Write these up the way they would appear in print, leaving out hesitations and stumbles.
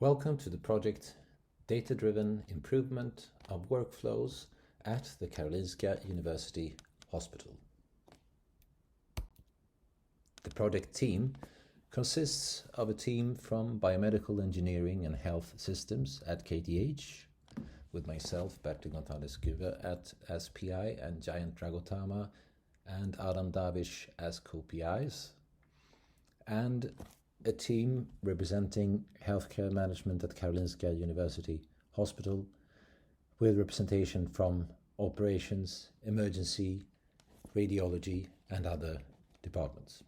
Welcome to the project Data-Driven Improvement of Workflows at the Karolinska University Hospital. The project team consists of a team from Biomedical Engineering and Health Systems at KTH, with myself, Bertil Gonzalez Guve as PI, and Jayant Dragotama and Adam Davish as co-PIs, and a team representing healthcare management at Karolinska University Hospital, with representation from operations, emergency, radiology, and other departments.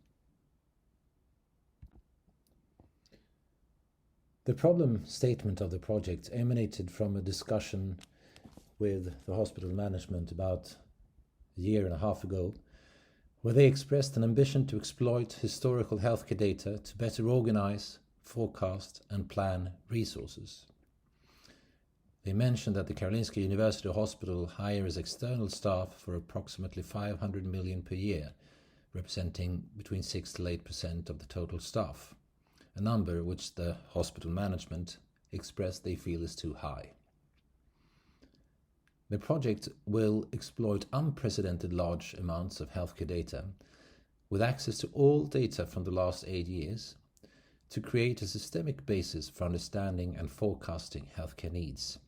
The problem statement of the project emanated from a discussion with the hospital management about a year and a half ago, where they expressed an ambition to exploit historical healthcare data to better organize, forecast, and plan resources. They mentioned that the Karolinska University Hospital hires external staff for approximately 500 million per year, representing between 6 to 8% of the total staff, a number which the hospital management expressed they feel is too high. The project will exploit unprecedented large amounts of healthcare data, with access to all data from the last 8 years, to create a systemic basis for understanding and forecasting healthcare needs.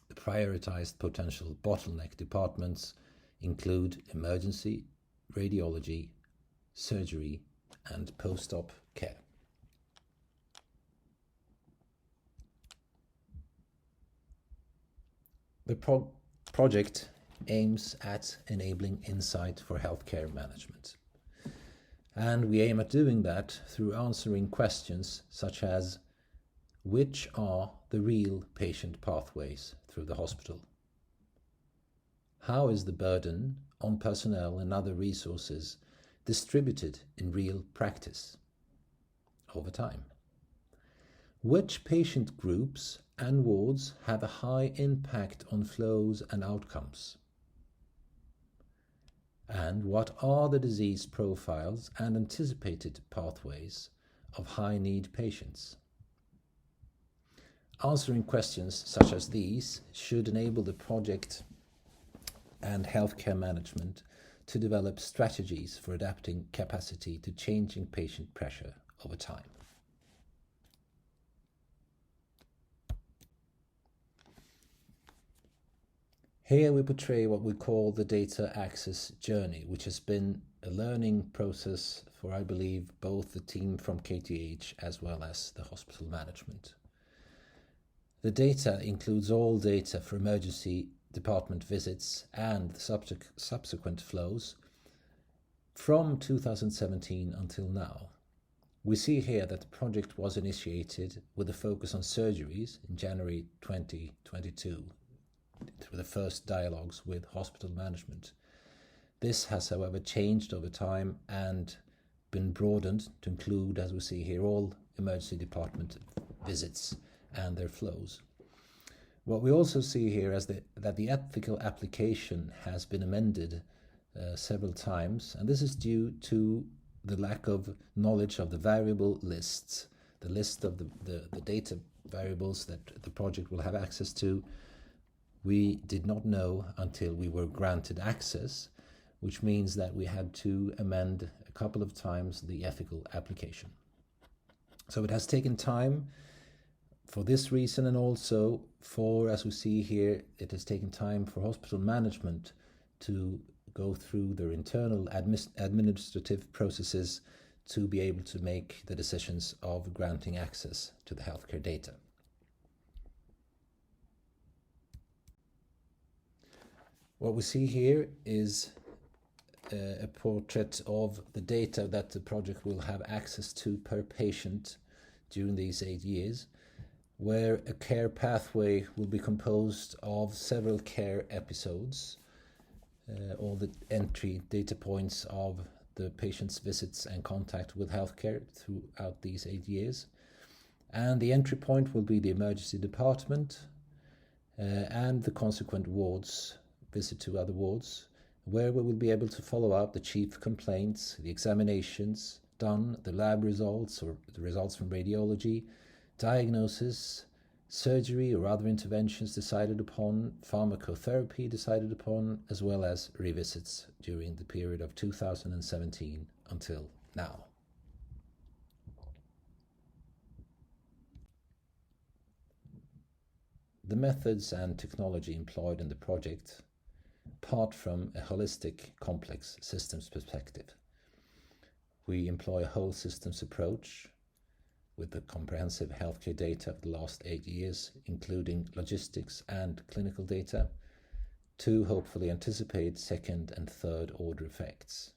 The prioritized potential bottleneck departments include emergency, radiology, surgery, and post-op care. The project aims at enabling insight for healthcare management. And we aim at doing that through answering questions such as, which are the real patient pathways through the hospital? How is the burden on personnel and other resources distributed in real practice over time? Which patient groups and wards have a high impact on flows and outcomes? And what are the disease profiles and anticipated pathways of high-need patients? Answering questions such as these should enable the project and healthcare management to develop strategies for adapting capacity to changing patient pressure over time. Here we portray what we call the data access journey, which has been a learning process for, I believe, both the team from KTH as well as the hospital management. The data includes all data for emergency department visits and subsequent flows from 2017 until now. We see here that the project was initiated with a focus on surgeries in January 2022. Through the first dialogues with hospital management. This has, however, changed over time and been broadened to include, as we see here, all emergency department visits and their flows. What we also see here is that the ethical application has been amended several times, and this is due to the lack of knowledge of the variable lists, the list of the data variables that the project will have access to. We did not know until we were granted access, which means that we had to amend a couple of times the ethical application. So it has taken time for this reason, and also for, as we see here, it has taken time for hospital management to go through their internal administrative processes to be able to make the decisions of granting access to the healthcare data. What we see here is a portrait of the data that the project will have access to per patient during these 8 years, where a care pathway will be composed of several care episodes, all the entry data points of the patient's visits and contact with healthcare throughout these 8 years. And the entry point will be the emergency department and the consequent wards, visit to other wards, where we will be able to follow up the chief complaints, the examinations done, the lab results or the results from radiology, diagnosis, surgery or other interventions decided upon, pharmacotherapy decided upon, as well as revisits during the period of 2017 until now. The methods and technology employed in the project part from a holistic, complex systems perspective. We employ a whole systems approach with the comprehensive healthcare data of the last 8 years, including logistics and clinical data, to hopefully anticipate second and third order effects.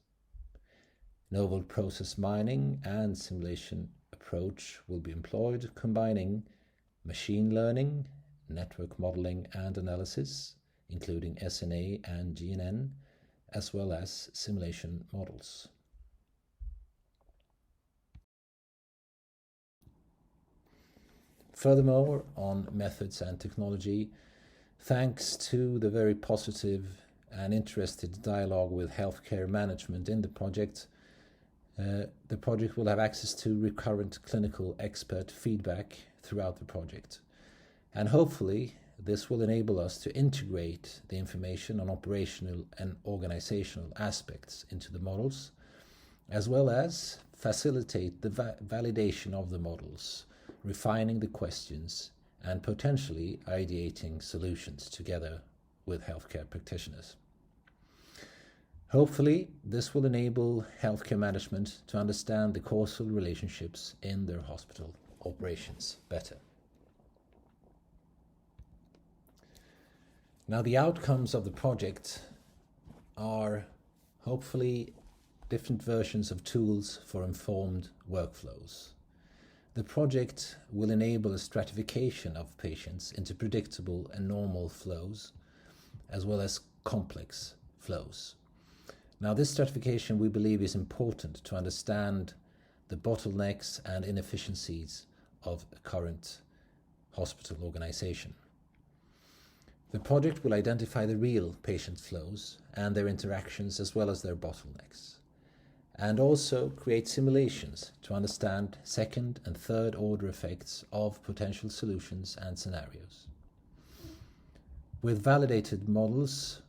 Novel process mining and simulation approach will be employed, combining machine learning, network modeling and analysis, including SNA and GNN, as well as simulation models. Furthermore, on methods and technology, thanks to the very positive and interested dialogue with healthcare management in the project will have access to recurrent clinical expert feedback throughout the project. And hopefully, this will enable us to integrate the information on operational and organizational aspects into the models, as well as facilitate the validation of the models, refining the questions, and potentially ideating solutions together with healthcare practitioners. Hopefully, this will enable healthcare management to understand the causal relationships in their hospital operations better. Now, the outcomes of the project are hopefully different versions of tools for informed workflows. The project will enable a stratification of patients into predictable and normal flows, as well as complex flows. Now, this stratification we believe is important to understand the bottlenecks and inefficiencies of a current hospital organization. The project will identify the real patient flows and their interactions as well as their bottlenecks, and also create simulations to understand second and third order effects of potential solutions and scenarios. With validated models,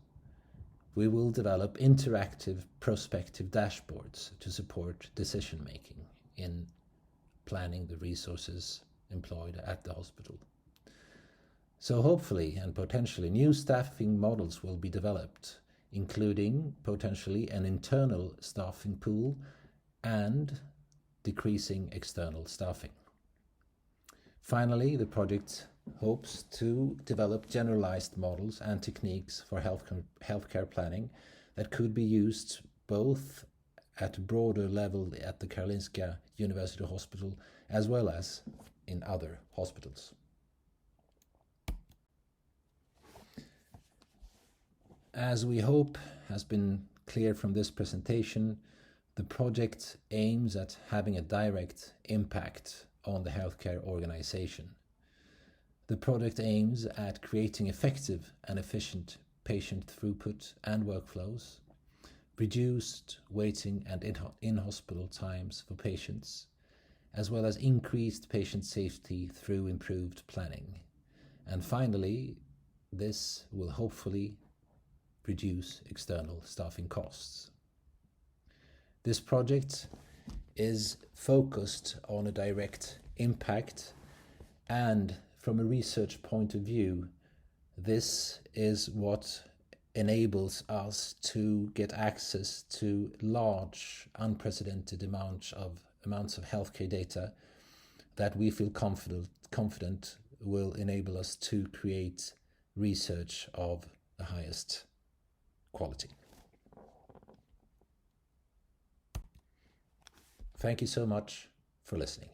we will develop interactive prospective dashboards to support decision making in planning the resources employed at the hospital. So hopefully and potentially new staffing models will be developed, including potentially an internal staffing pool and decreasing external staffing. Finally, the project hopes to develop generalized models and techniques for healthcare planning that could be used both at a broader level at the Karolinska University Hospital as well as in other hospitals. As we hope has been clear from this presentation, the project aims at having a direct impact on the healthcare organization. The project aims at creating effective and efficient patient throughput and workflows, reduced waiting and in-hospital times for patients, as well as increased patient safety through improved planning. And finally, this will hopefully reduce external staffing costs. This project is focused on a direct impact, and from a research point of view, this is what enables us to get access to large, unprecedented amounts of healthcare data that we feel confident will enable us to create research of the highest quality. Thank you so much for listening.